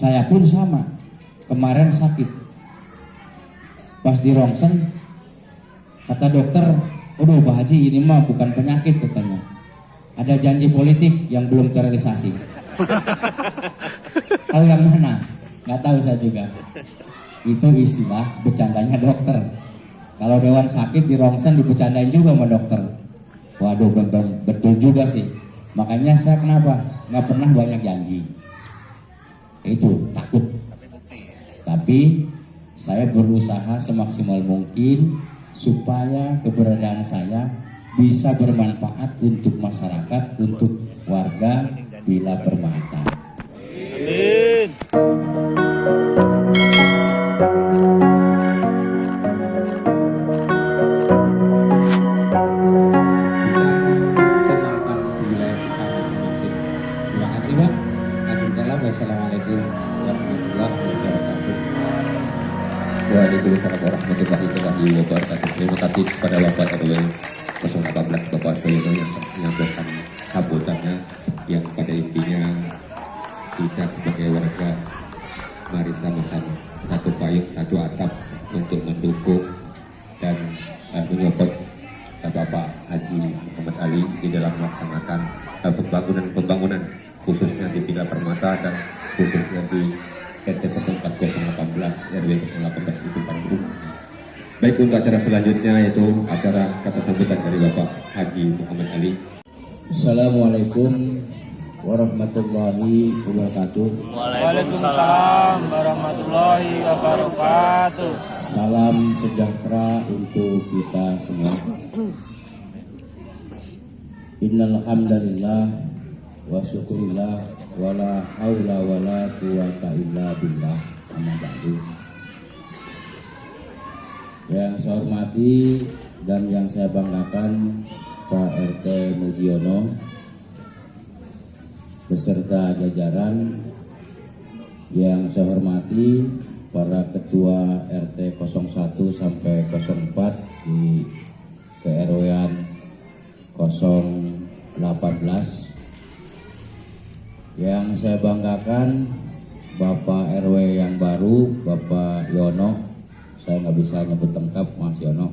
Saya pun sama, kemarin sakit. Pas di rongsen, kata dokter, "Aduh Pak Haji, ini mah bukan penyakit," katanya. Ada janji politik yang belum terrealisasi. Tahu yang mana? Nggak tahu saya juga. Itu istilah bercandanya dokter. Kalau Dewan sakit di rongsen dibercandain juga sama dokter. Waduh, betul juga sih. Makanya saya kenapa nggak pernah banyak janji. Itu takut. Tapi saya berusaha semaksimal mungkin supaya keberadaan saya bisa bermanfaat untuk masyarakat, untuk warga Villa Permata. Amin. Wassalamualaikum warahmatullahi wabarakatuh. Waalaikumsalam warahmatullahi wabarakatuh. Terima kasih kepada Bapak RW 018 Bapak Soyono yang menyampaikan sambutannya yang pada intinya kita sebagai warga mari sama-sama satu payung satu atap untuk mendukung dan menyokong Bapak Haji Muhammad Ali di dalam melaksanakan pembangunan khususnya di Villa Permata dan khususnya di RT 04018 RW 018 itu Bandung. Baik, untuk acara selanjutnya yaitu acara kata sambutan dari Bapak Haji Muhammad Ali. Assalamualaikum warahmatullahi wabarakatuh. Waalaikumsalam warahmatullahi wabarakatuh. Salam sejahtera untuk kita semua. Innal hamdalillah wa syukurillah wala haula wala quwata illa billah. Amma ba'du. Yang saya hormati dan yang saya banggakan Pak RT Mujiono beserta jajaran. Yang saya hormati para ketua RT 01 sampai 04 di KRW-an 018. Yang saya banggakan Bapak RW yang baru, Bapak Yono. Saya nggak bisa nyebut lengkap, Mas Yono.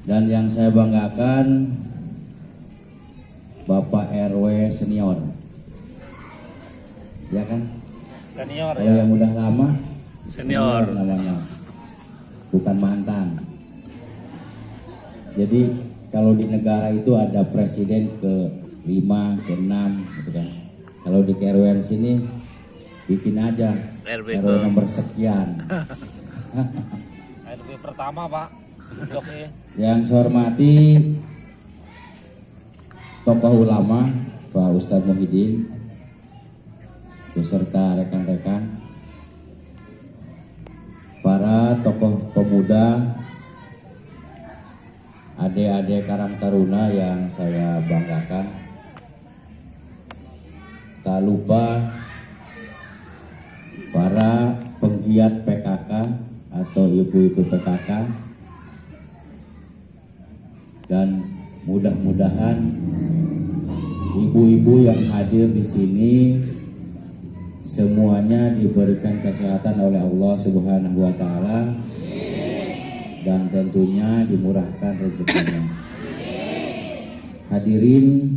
Dan yang saya banggakan Bapak RW senior, ya kan? Senior Kalau ya. yang udah lama Senior namanya, bukan mantan. Jadi kalau di negara itu ada presiden ke-5, ke-6 gitu kan. Kalau di KRW sini bikin aja RW nomor sekian. RW pertama Pak. Yang saya hormati tokoh ulama Pak Ustadz Muhyiddin beserta rekan-rekan, para tokoh pemuda, adik-adik Karang Taruna yang saya banggakan. Tak lupa para penggiat PKK atau ibu-ibu PKK, dan mudah-mudahan ibu-ibu yang hadir di sini semuanya diberikan kesehatan oleh Allah Subhanahu wa taala dan tentunya dimurahkan rezekinya. Hadirin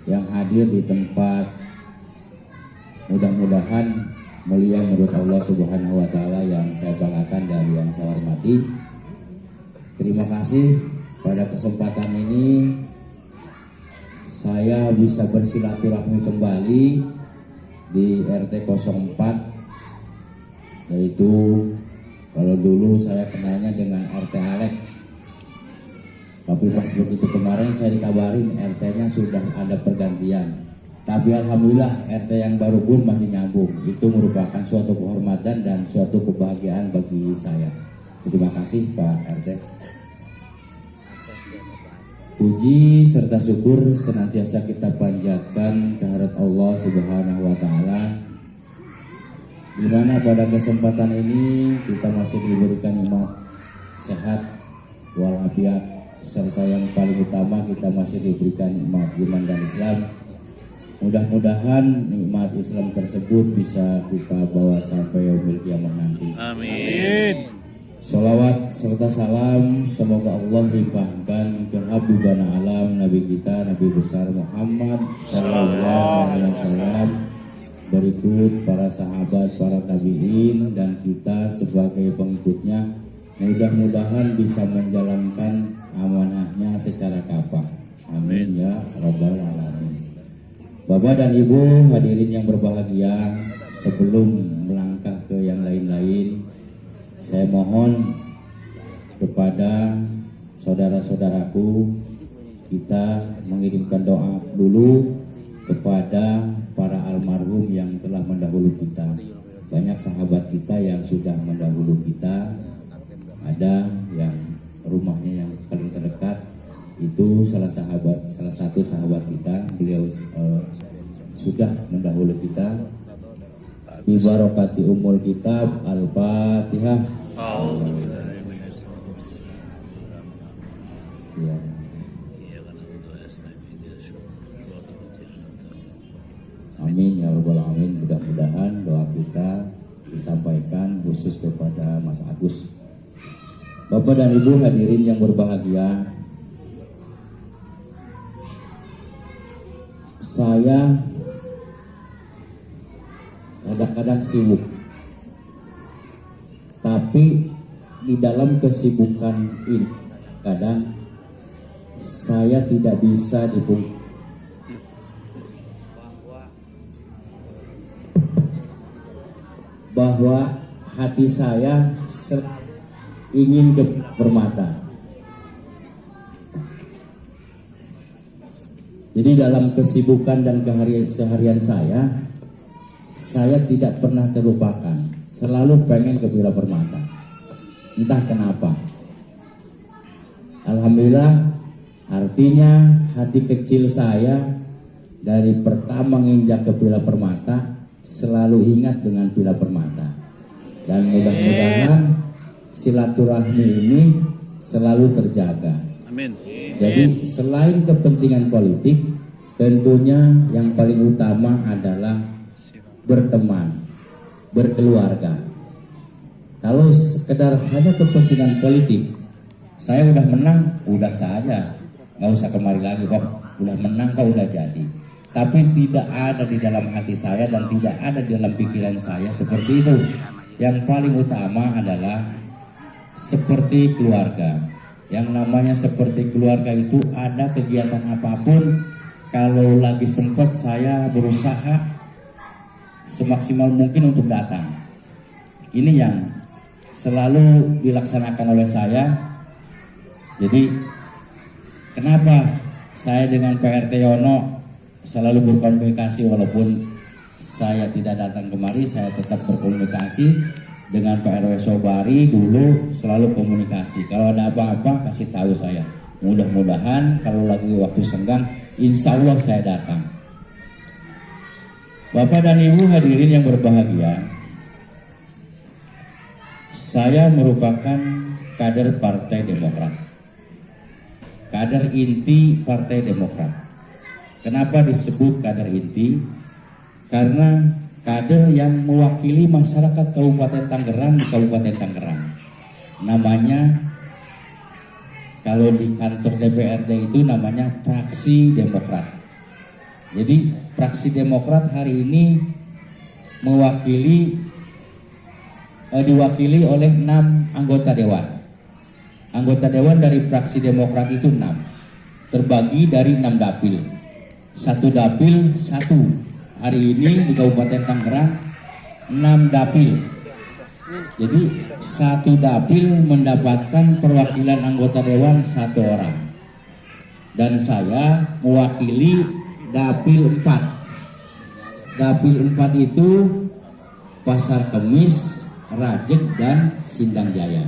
yang hadir di tempat, mudah-mudahan mulia menurut Allah Subhanahu wa taala yang saya banggakan dan yang saya hormati. Terima kasih pada kesempatan ini saya bisa bersilaturahmi kembali di RT 04, yaitu kalau dulu saya kenalnya dengan RT Alek, tapi pas begitu kemarin saya dikabarin RT-nya sudah ada pergantian. Tapi alhamdulillah RT yang baru pun masih nyambung. Itu merupakan suatu kehormatan dan suatu kebahagiaan bagi saya. Terima kasih Pak RT. Puji serta syukur senantiasa kita panjatkan kehadirat Allah Subhanahu wa taala, di mana pada kesempatan ini kita masih diberikan nikmat sehat walafiat, serta yang paling utama kita masih diberikan nikmat iman dan Islam. Mudah-mudahan nikmat Islam tersebut bisa kita bawa sampai yaumil kiamat nanti. Amin. Sholawat serta salam semoga Allah limpahkan ke habibana alam Nabi kita Nabi besar Muhammad sallallahu alaihi wasallam, berikut para sahabat, para tabi'in, dan kita sebagai pengikutnya. Mudah-mudahan bisa menjalankan amanahnya secara kafah. Amin ya rabbal alamin. Bapak dan Ibu hadirin yang berbahagia, sebelum melangkah ke yang lain-lain, saya mohon kepada saudara-saudaraku, kita mengirimkan doa dulu kepada para almarhum yang telah mendahulu kita. Banyak sahabat kita yang sudah mendahulu kita, ada yang rumahnya yang paling terdekat itu salah satu sahabat kita, beliau sudah mendahulu kita. Bi barokati umul kitab, Al-Fatihah. Ya. Amin ya rabbal alamin. Mudah-mudahan doa kita disampaikan khusus kepada Mas Agus. Bapak dan Ibu hadirin yang berbahagia, saya kadang-kadang sibuk, tapi di dalam kesibukan ini kadang saya tidak bisa dipungkiri bahwa hati saya ingin ke permata. Jadi dalam kesibukan dan keseharian saya tidak pernah terlupakan, selalu pengen ke Villa Permata. Entah kenapa. Alhamdulillah, artinya hati kecil saya dari pertama nginjak ke Villa Permata selalu ingat dengan Villa Permata. Dan mudah-mudahan silaturahmi ini selalu terjaga. Amin. Jadi selain kepentingan politik, tentunya yang paling utama adalah berteman, berkeluarga. Kalau sekedar hanya kepentingan politik, saya udah menang, udah saja, nggak usah kemari lagi kok, udah menang kok udah jadi. Tapi tidak ada di dalam hati saya dan tidak ada di dalam pikiran saya seperti itu. Yang paling utama adalah seperti keluarga. Yang namanya seperti keluarga itu ada kegiatan apapun, kalau lagi sempat saya berusaha semaksimal mungkin untuk datang. Ini yang selalu dilaksanakan oleh saya. Jadi kenapa saya dengan Pak RT Yono selalu berkomunikasi, walaupun saya tidak datang kemari, saya tetap berkomunikasi dengan Pak RW Sobari. Dulu selalu komunikasi, kalau ada apa-apa kasih tahu saya. Mudah-mudahan kalau lagi waktu senggang, insya Allah saya datang. Bapak dan Ibu hadirin yang berbahagia, saya merupakan kader Partai Demokrat, kader inti Partai Demokrat. Kenapa disebut kader inti? Karena kader yang mewakili masyarakat Kabupaten Tangerang di Kabupaten Tangerang. Namanya kalau di kantor DPRD itu namanya Fraksi Demokrat. Jadi Fraksi Demokrat hari ini diwakili oleh 6 anggota dewan. Anggota dewan dari Fraksi Demokrat itu 6, terbagi dari 6 dapil. Satu dapil satu. Hari ini di Kabupaten Tangerang 6 dapil. Jadi satu dapil mendapatkan perwakilan anggota dewan 1 orang. Dan saya mewakili dapil 4. Dapil 4 itu Pasar Kemis, Rajek, dan Sindang Jaya.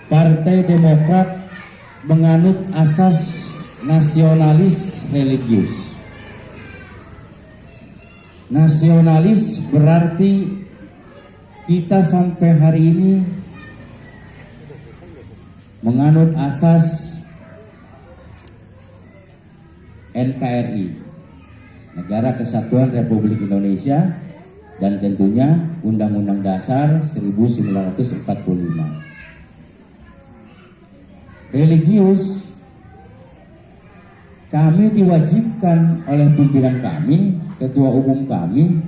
Partai Demokrat menganut asas nasionalis religius. Nasionalis berarti kita sampai hari ini menganut asas NKRI, Negara Kesatuan Republik Indonesia, dan tentunya Undang-Undang Dasar 1945. Religius, kami diwajibkan oleh pimpinan kami, ketua umum kami,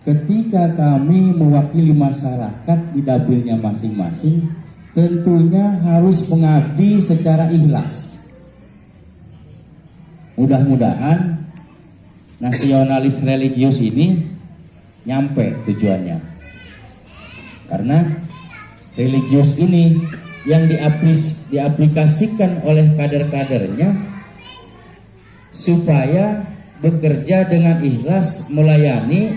ketika kami mewakili masyarakat di dapilnya masing-masing, tentunya harus mengabdi secara ikhlas. Mudah-mudahan nasionalis religius ini nyampe tujuannya, karena religius ini yang diaplikasikan oleh kader-kadernya supaya bekerja dengan ikhlas melayani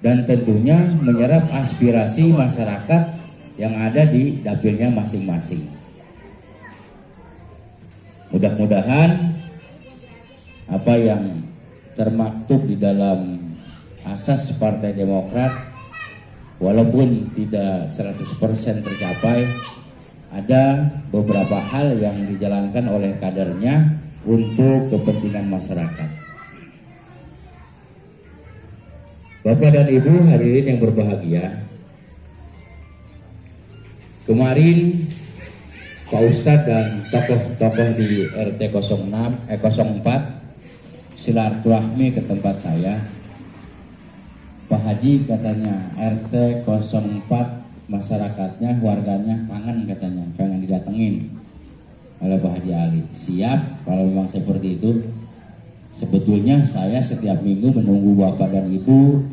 dan tentunya menyerap aspirasi masyarakat yang ada di dapilnya masing-masing. Mudah-mudahan apa yang termaktub di dalam asas Partai Demokrat, walaupun tidak 100% tercapai, ada beberapa hal yang dijalankan oleh kadernya untuk kepentingan masyarakat. Bapak dan Ibu hadirin yang berbahagia, kemarin Pak Ustadz dan tokoh-tokoh di RT 04 silaturahmi ke tempat saya. Pak Haji katanya RT 04 masyarakatnya, warganya kangen katanya, pengen didatengin oleh Pak Haji Ali. Siap kalau memang seperti itu. Sebetulnya saya setiap minggu menunggu Bapak dan Ibu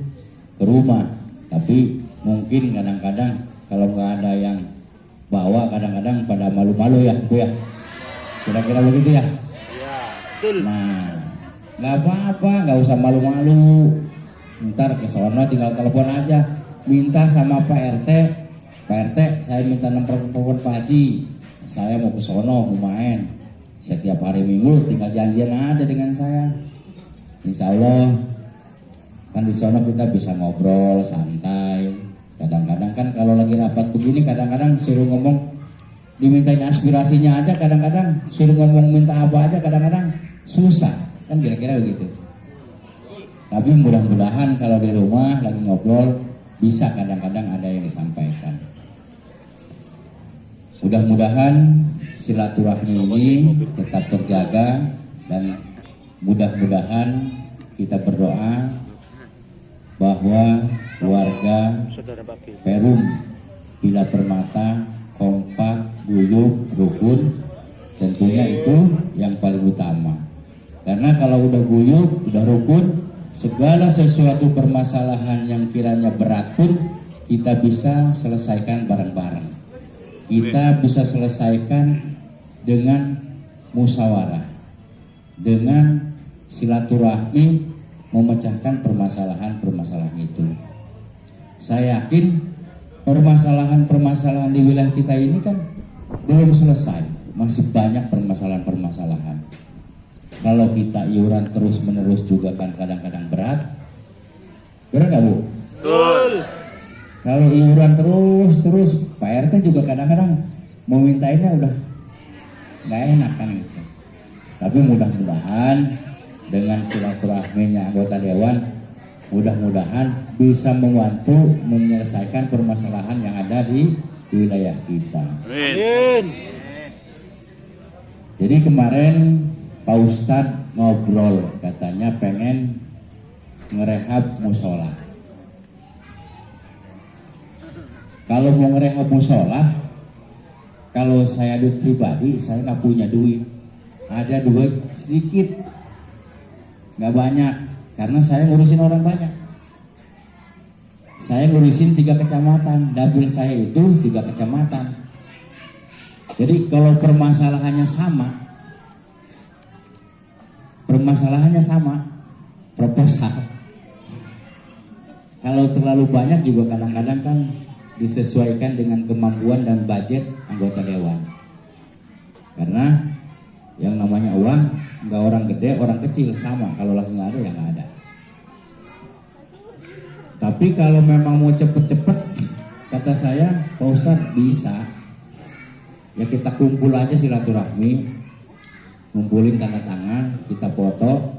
ke rumah, tapi mungkin kadang-kadang kalau nggak ada yang bawa, kadang-kadang pada malu-malu ya Bu ya, kira-kira begitu ya. Iya, betul. Nah, nggak apa-apa, nggak usah malu-malu. Ntar ke sono tinggal telepon aja, minta sama Pak RT, Pak RT saya minta nomor telepon Pak Haji, saya mau ke sono mau main. Setiap hari Minggu tinggal janjian aja dengan saya. Insya Allah kan di sono kita bisa ngobrol santai. Kadang-kadang kan kalau lagi rapat begini, kadang-kadang suruh ngomong dimintain aspirasinya aja, kadang-kadang suruh ngomong minta apa aja, kadang-kadang susah kan, kira-kira begitu. Tapi mudah-mudahan kalau di rumah lagi ngobrol bisa kadang-kadang ada yang disampaikan. Mudah-mudahan silaturahmi ini tetap terjaga dan mudah-mudahan kita berdoa bahwa keluarga Perum Bila Permata kompak, guyup, rukun, tentunya itu yang paling utama. Karena kalau udah guyup, udah rukun, segala sesuatu permasalahan yang kiranya berat pun kita bisa selesaikan bareng-bareng. Kita bisa selesaikan dengan musyawarah, dengan silaturahmi, memecahkan permasalahan-permasalahan itu. Saya yakin permasalahan-permasalahan di wilayah kita ini kan belum selesai, masih banyak permasalahan-permasalahan. Kalau kita iuran terus-menerus juga kan kadang-kadang berat. Benar nggak Bu? Betul. Kalau iuran terus Pak RT juga kadang-kadang mau mintainnya udah nggak enak kan gitu. Tapi mudah-mudahan dengan silaturahminya anggota dewan, mudah-mudahan bisa membantu menyelesaikan permasalahan yang ada di wilayah kita. Amin. Jadi kemarin Pak Ustadz ngobrol, katanya pengen ngerehab musola. Kalau mau ngerehab musola, kalau saya duit pribadi, saya nggak punya duit. Ada duit sedikit, nggak banyak, karena saya ngurusin orang banyak. Saya ngurusin 3 kecamatan, dapil saya itu 3 kecamatan. Jadi kalau permasalahannya sama, proposal. Kalau terlalu banyak juga kadang-kadang kan disesuaikan dengan kemampuan dan budget anggota dewan. Karena yang namanya uang, nggak orang gede, orang kecil sama. Kalau lagi nggak ada ya nggak ada. Tapi kalau memang mau cepet-cepet, kata saya, Pak Ustadz bisa. Ya kita kumpul aja silaturahmi. ngumpulin tanda tangan, kita foto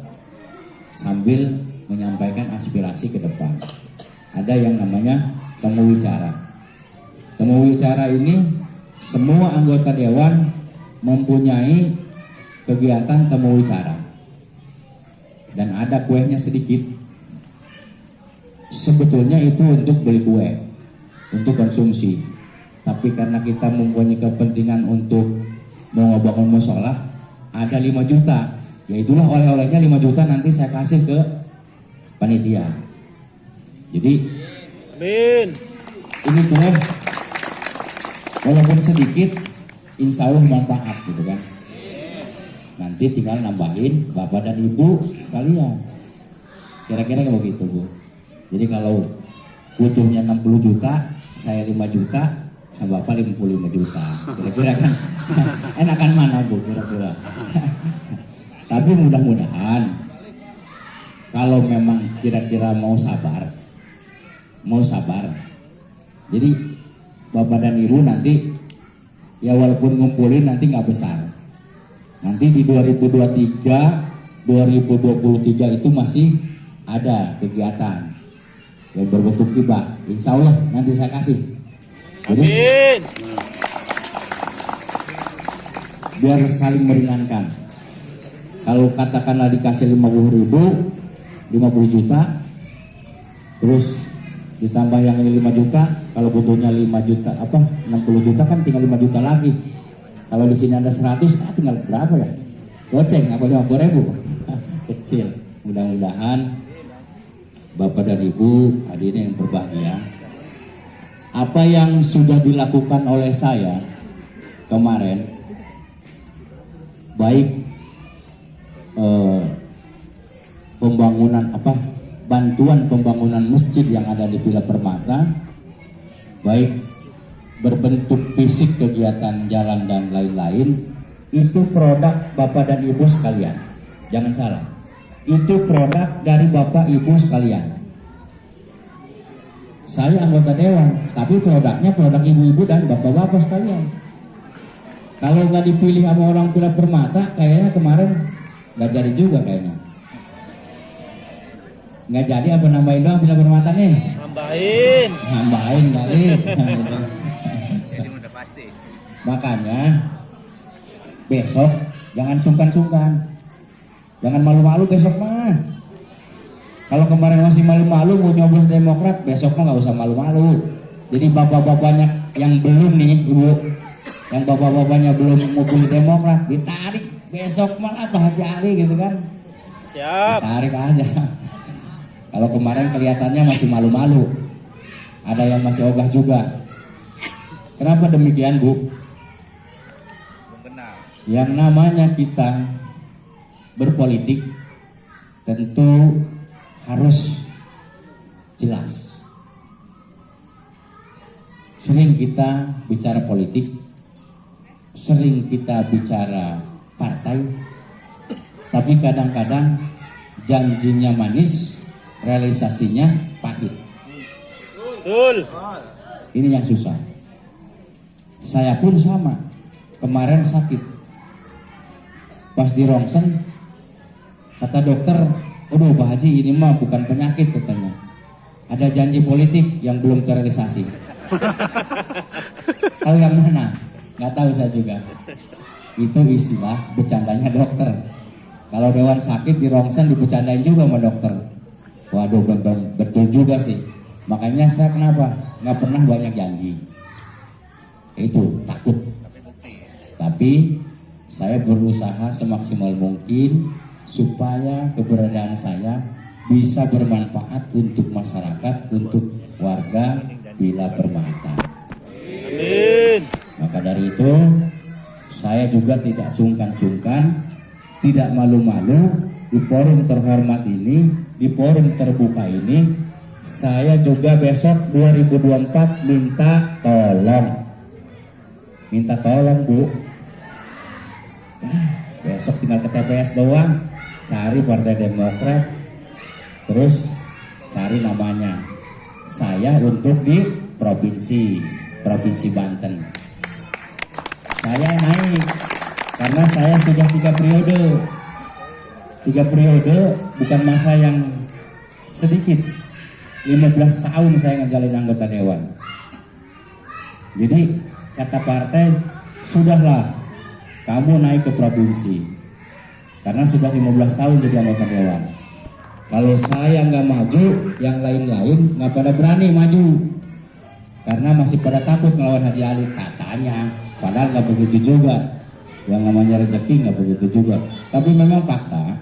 sambil menyampaikan aspirasi ke depan. Ada yang namanya temu wicara. Temu wicara ini semua anggota dewan mempunyai kegiatan temu wicara. Dan ada kuenya sedikit. Sebetulnya itu untuk beli kue, untuk konsumsi. Tapi karena kita mempunyai kepentingan untuk mau ngebangun musola, ada 5 juta. Yaitulah oleh-olehnya 5 juta nanti saya kasih ke panitia. Jadi Amin. ini kue walaupun sedikit, insya Allah manfaat gitu kan. Nanti tinggal nambahin bapak dan ibu sekalian. Kira-kira kayak begitu Bu. Jadi kalau butuhnya 60 juta, saya 5 juta, nah bapak 55 juta. Kira-kira kan enakan mana Bu kira-kira. Tapi mudah-mudahan kalau memang kira-kira mau sabar. Jadi bapak dan ibu nanti ya walaupun ngumpulin nanti nggak besar. Nanti di 2023, 2023 itu masih ada kegiatan yang berbentuk hibah. Insya Allah nanti saya kasih. Jadi, Amin. biar saling meringankan. Kalau katakanlah dikasih 50.000, 50 juta, terus ditambah yang ini 5 juta, kalau butuhnya 5 juta, 60 juta kan tinggal 5 juta lagi. Kalau di sini ada 100, tinggal berapa ya? Goceng, apa 50.000? Kecil. Mudah-mudahan Bapak dan Ibu hadirin yang berbahagia, apa yang sudah dilakukan oleh saya kemarin, baik bantuan pembangunan masjid yang ada di Villa Permata, baik berbentuk fisik kegiatan jalan dan lain-lain, itu produk Bapak dan Ibu sekalian. Jangan salah, itu produk dari Bapak Ibu sekalian. Saya anggota dewan, tapi produknya produk ibu-ibu dan bapak-bapak sekalian. Kalau nggak dipilih sama orang Villa Permata, kayaknya kemarin nggak jadi juga kayaknya. Nggak jadi apa nambahin doang Villa Permata nih? Nambahin kali. Makanya besok jangan sungkan-sungkan, jangan malu-malu besok mah. Kalau kemarin masih malu-malu mau nyoblos Demokrat, besok mah nggak usah malu-malu. Jadi bapak-bapaknya yang belum nih ibu, yang bapak-bapaknya belum mau pilih Demokrat, ditarik besok mah apa Haji Ali gitu kan? Siap. Tarik aja. Kalau kemarin kelihatannya masih malu-malu, ada yang masih ogah juga. Kenapa demikian Bu? Yang namanya kita berpolitik tentu harus jelas. Sering kita bicara politik, sering kita bicara partai, tapi kadang-kadang janjinya manis, realisasinya pahit. Betul. Ini yang susah. Saya pun sama. Kemarin sakit. Pas di rongsen, kata dokter, "Aduh Pak Haji, ini mah bukan penyakit," katanya. Ada janji politik yang belum terrealisasi. Tahu yang mana? Nggak tahu saya juga. Itu istilah bercandanya dokter. Kalau dewan sakit di rongsen dibercandain juga sama dokter. Waduh, betul juga sih. Makanya saya kenapa nggak pernah banyak janji. Itu takut. Tapi saya berusaha semaksimal mungkin supaya keberadaan saya bisa bermanfaat untuk masyarakat, untuk warga Villa Permata. Amin. Maka dari itu saya juga tidak sungkan-sungkan, tidak malu-malu di forum terhormat ini, di forum terbuka ini. Saya juga besok 2024 minta tolong Bu. Besok tinggal ke TPS doang, cari Partai Demokrat, terus cari namanya. Saya untuk di provinsi Banten. Saya naik Karena saya sudah 3 periode. 3 periode bukan masa yang sedikit. 15 tahun saya ngejalin anggota dewan. Jadi kata partai, sudahlah kamu naik ke provinsi. Karena sudah 15 tahun jadi anggota dewan. Kalau saya nggak maju, yang lain-lain nggak pada berani maju. Karena masih pada takut melawan Haji Ali katanya. Padahal nggak begitu juga. Yang namanya rezeki nggak begitu juga. Tapi memang fakta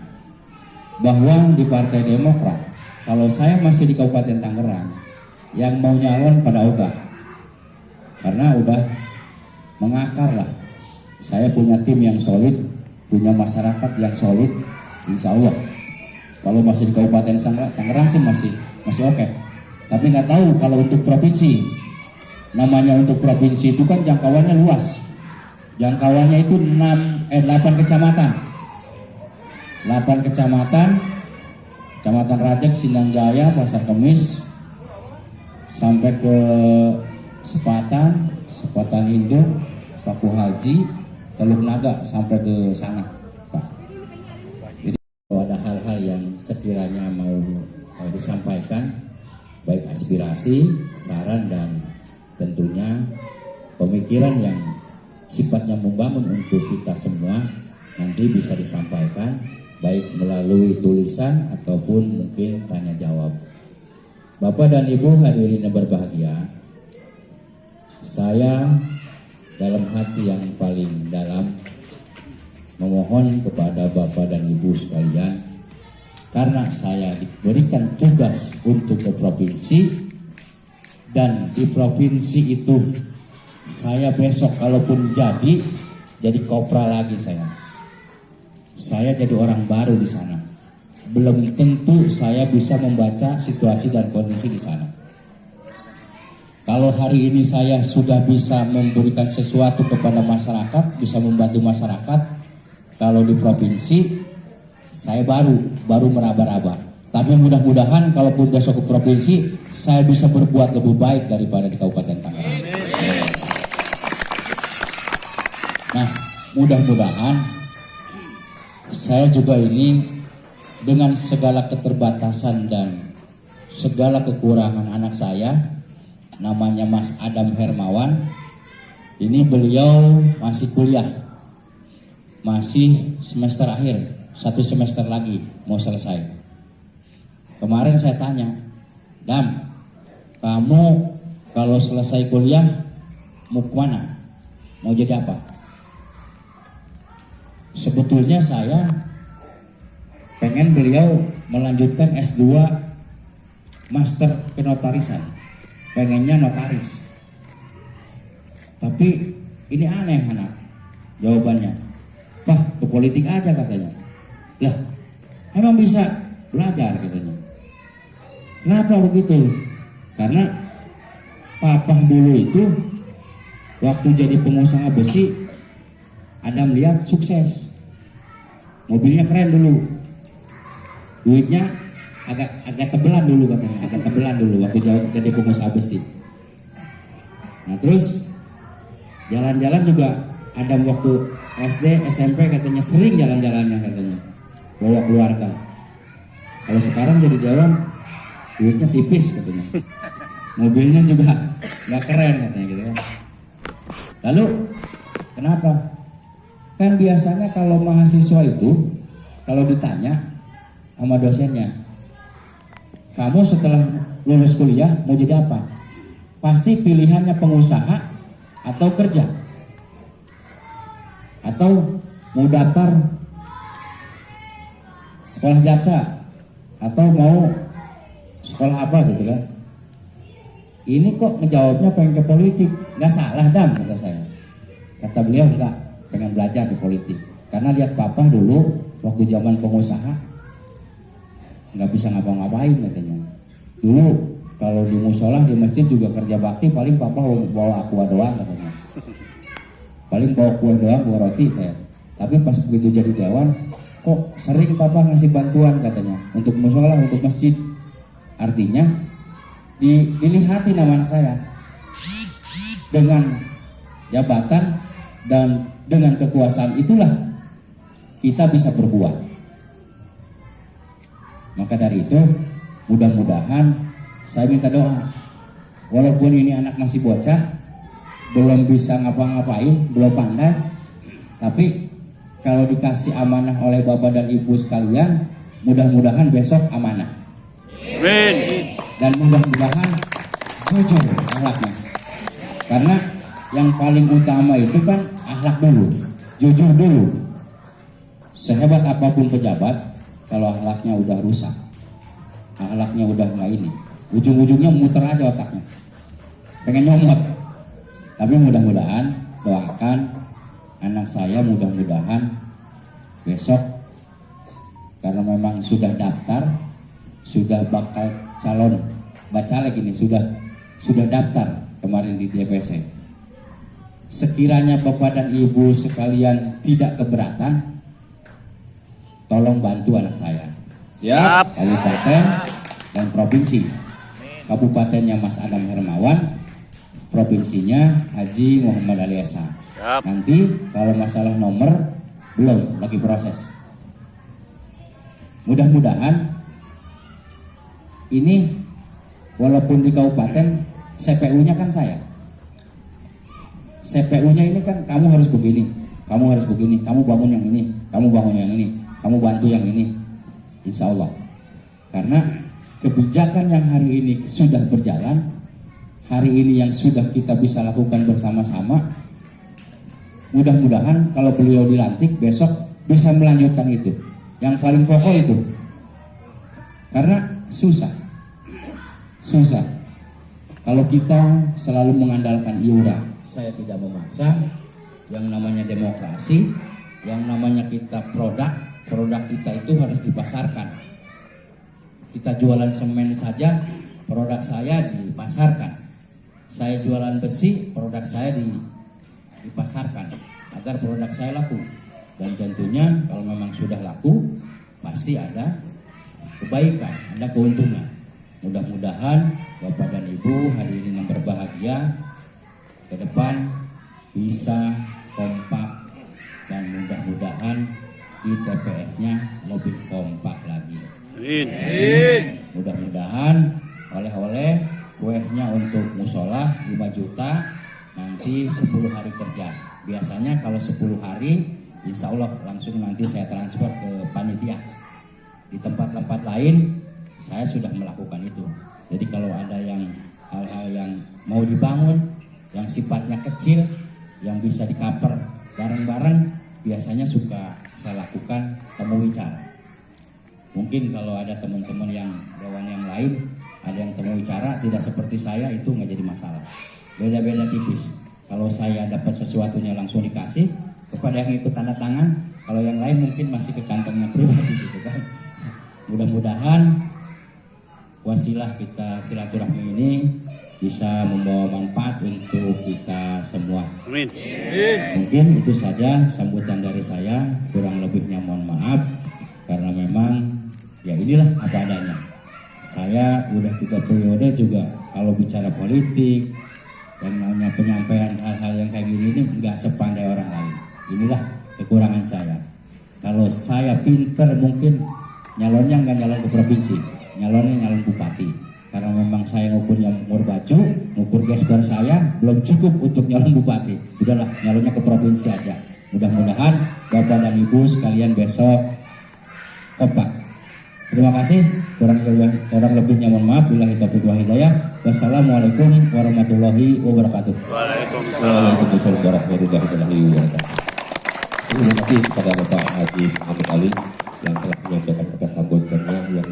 bahwa di Partai Demokrat, kalau saya masih di Kabupaten Tangerang, yang mau nyalon pada ogah. Karena udah mengakar lah. Saya punya tim yang solid, punya masyarakat yang solid, insya Allah. Kalau masih di Kabupaten Tangerang sih masih oke. Tapi nggak tahu kalau untuk provinsi. Namanya untuk provinsi itu kan jangkauannya luas. Jangkauannya itu 8 kecamatan. 8 kecamatan, Kecamatan Rajek, Sindang Jaya, Pasar Kemis, sampai ke Sepatan Induk, Paku Haji, Teluk Naga, sampai ke sana, Pak. Jadi kalau ada hal-hal yang sekiranya mau disampaikan, baik aspirasi, saran, dan tentunya pemikiran yang sifatnya membangun untuk kita semua, nanti bisa disampaikan baik melalui tulisan ataupun mungkin tanya jawab. Bapak dan Ibu hadirin yang berbahagia, saya dalam hati yang paling dalam memohon kepada Bapak dan Ibu sekalian, karena saya diberikan tugas untuk ke provinsi, dan di provinsi itu saya besok kalaupun jadi kopra lagi saya. Saya jadi orang baru di sana. Belum tentu saya bisa membaca situasi dan kondisi di sana. Kalau hari ini saya sudah bisa memberikan sesuatu kepada masyarakat, bisa membantu masyarakat, kalau di provinsi saya baru meraba-raba. Tapi mudah-mudahan kalaupun besok ke provinsi, saya bisa berbuat lebih baik daripada di Kabupaten Tangerang. Nah, mudah-mudahan saya juga ini dengan segala keterbatasan dan segala kekurangan anak saya, namanya Mas Adam Hermawan, ini beliau masih kuliah, masih semester akhir, 1 semester lagi mau selesai. Kemarin saya tanya, Dam, kamu kalau selesai kuliah mau kemana? Mau jadi apa? Sebetulnya saya pengen beliau melanjutkan S2 Master Kenotarisan, pengennya notaris. Tapi ini aneh anak jawabannya, Pak, ke politik aja katanya. Lah, emang bisa belajar katanya. Kenapa begitu? Karena papa dulu itu waktu jadi pengusaha besi, ada melihat sukses, mobilnya keren dulu, duitnya agak tebelan dulu katanya, agak tebelan dulu waktu jadi pengusaha besi. Nah terus jalan-jalan juga ada waktu SD, SMP katanya sering jalan-jalannya katanya, bawa keluarga. Kalau sekarang jadi dewan, duitnya tipis katanya, mobilnya juga nggak keren katanya gitu kan. Lalu kenapa? Kan biasanya kalau mahasiswa itu kalau ditanya sama dosennya, kamu setelah lulus kuliah mau jadi apa? Pasti pilihannya pengusaha atau kerja, atau mau daftar sekolah jaksa, atau mau sekolah apa gitu kan. Ini kok ngejawabnya pengen ke politik. Nggak salah Dam, kata saya. Kata beliau enggak, pengen belajar di politik. Karena lihat papa dulu waktu zaman pengusaha nggak bisa ngapa-ngapain katanya. Dulu kalau di musola di masjid juga kerja bakti, paling papa bawa aqua doang katanya. Paling bawa kue doang, bawa roti kayak. Tapi pas begitu jadi dewan, kok sering papa ngasih bantuan katanya untuk musola, untuk masjid. Artinya dilihati nama anak saya dengan jabatan dan dengan kekuasaan itulah kita bisa berbuat. Maka dari itu mudah-mudahan saya minta doa, walaupun ini anak masih bocah, belum bisa ngapa-ngapain, belum pandai, tapi kalau dikasih amanah oleh Bapak dan Ibu sekalian, mudah-mudahan besok amanah. Amin. Dan mudah-mudahan jujur akhlaknya. Karena yang paling utama itu kan akhlak dulu, jujur dulu. Sehebat apapun pejabat, kalau akhlaknya udah rusak, akhlaknya udah nggak ini, ujung-ujungnya muter aja otaknya, pengen nyomot. Tapi mudah-mudahan, doakan anak saya mudah-mudahan besok, karena memang sudah daftar, sudah bakal calon bacalek ini, sudah daftar kemarin di DPC. Sekiranya Bapak dan Ibu sekalian tidak keberatan, tolong bantu anak saya. Siap. Kabupaten dan provinsi. Kabupatennya Mas Adam Hermawan, provinsinya Haji Muhammad Aliasa. Siap. Nanti kalau masalah nomor belum, lagi proses. Mudah-mudahan ini walaupun di kabupaten, CPU-nya kan saya. CPU-nya ini kan kamu harus begini, kamu harus begini, kamu bangun yang ini, kamu bangun yang ini, kamu bantu yang ini. Insya Allah. Karena kebijakan yang hari ini sudah berjalan, hari ini yang sudah kita bisa lakukan bersama-sama, mudah-mudahan kalau beliau dilantik besok bisa melanjutkan itu. Yang paling pokok itu. Karena susah. Kalau kita selalu mengandalkan iuran, saya tidak memaksa. Yang namanya demokrasi, yang namanya kita produk kita itu harus dipasarkan. Kita jualan semen saja, produk saya dipasarkan. Saya jualan besi, produk saya dipasarkan agar produk saya laku. Dan tentunya kalau memang sudah laku, pasti ada kebaikan, ada keuntungan. Mudah-mudahan Bapak dan Ibu hari ini yang berbahagia ke depan bisa kompak, dan mudah-mudahan di TPS-nya lebih kompak lagi. Amin. Mudah-mudahan oleh-oleh kuehnya untuk musola 5 juta nanti 10 hari kerja. Biasanya kalau 10 hari insya Allah langsung nanti saya transfer ke panitia. Di tempat-tempat lain saya sudah melakukan itu. Jadi kalau ada yang hal-hal yang mau dibangun yang sifatnya kecil, yang bisa di-cover bareng-bareng, biasanya suka saya lakukan temu bicara. Mungkin kalau ada teman-teman yang dewan yang lain, ada yang temu bicara tidak seperti saya, itu nggak jadi masalah. Beda-beda tipis. Kalau saya dapat sesuatunya langsung dikasih kepada yang ikut tanda tangan, kalau yang lain mungkin masih ke kantongnya pribadi gitu kan. Mudah-mudahan wasilah kita silaturahmi ini bisa membawa manfaat untuk kita semua. Amin. Mungkin itu saja sambutan dari saya, kurang lebihnya mohon maaf karena memang ya inilah apa adanya. Saya udah 3 periode juga kalau bicara politik dan namanya penyampaian hal-hal yang kayak gini ini nggak sepandai orang lain. Inilah kekurangan saya. Kalau saya pinter mungkin nyalonnya nggak nyalon ke provinsi, nyalonnya nyalon bupati. Karena memang saya ngukurnya umur baju, ngukur gesper saya belum cukup untuk nyalon bupati. Udahlah, nyalonnya ke provinsi aja. Mudah-mudahan Bapak dan Ibu sekalian besok kompak. Terima kasih. Kurang lebihnya mohon maaf. Billahi taufiq wal hidayah. Wassalamualaikum warahmatullahi wabarakatuh. Waalaikumsalam. Waalaikumsalam warahmatullahi wabarakatuh. Terima kasih kepada Bapak Haji Muhammad Ali yang telah menyampaikan kata sambutannya yang